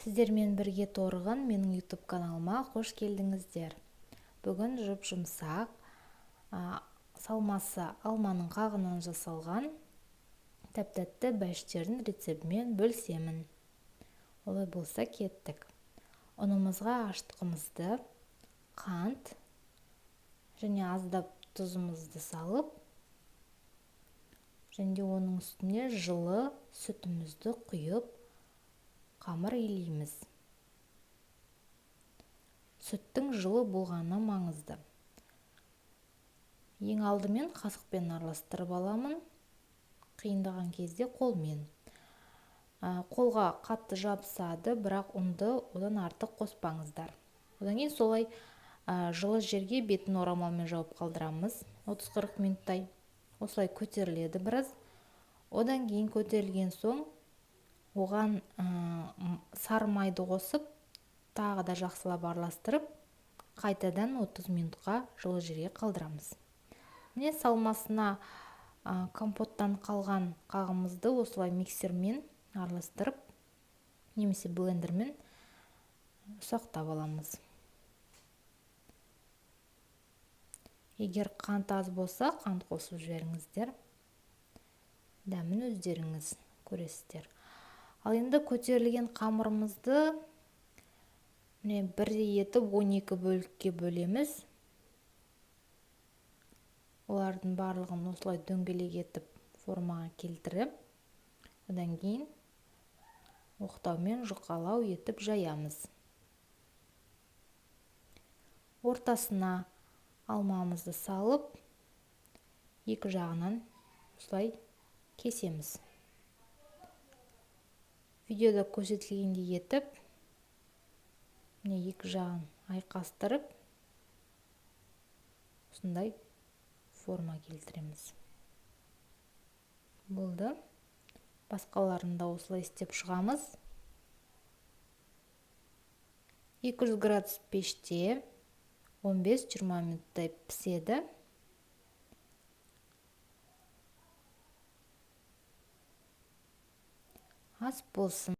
Сіздермен бірге торығын менің YouTube каналыма қош келдіңіздер. Бүгін жұп-жұмсақ, салмасы алманың қағынан жасалған тәп-тәтті бәштердің рецептімен бөлісемін. Олай болса кеттік. Ұнымызға аштығымызды, қант және аздап тұзымызды салып, және оның үстіне жылы сүтімізді құйып, қамыр илейміз. Сүттің жылы болғаны маңызды. Ең алдымен қасықпен араластырып аламын. Қиындаған кезде қолмен. Қолға қатты жабысады, бірақ ұнды одан артық қоспаңыздар. Одан кейін солай жылы жерге бетін орамалмен жауып қалдырамыз. 30-40 минуттай. Осылай көтеріледі біраз. Одан кейін көтерілген соң оған сары майды қосып, тағы да жақсылап араластырып, қайтадан 30 минутқа жылы жерге қалдырамыз. Міне салмасына компоттан қалған қағымызды осылай миксермен араластырып, немесе блендермен ұсақтап аламыз. Егер қант аз болса, қант қосып жіберіңіздер. Дәмін өздеріңіз көресіздер. Ал енді көтерілген қамырымызды бірде етіп 12 бөлікке бөлеміз. Олардың барлығын осылай дөңгелек етіп формаға келтіріп, одан кейін оқтаумен жұқалау етіп жаямыз. Ортасына алмамызды салып, екі жағынан осылай кесеміз. Видеода көрсетілгендей етіп, екі жағын айқастырып, осындай форма келтіреміз. Болды. Басқаларында осылай істеп шығамыз. 200 градус пеште 15-20 минуттай піседі. Ас болсын.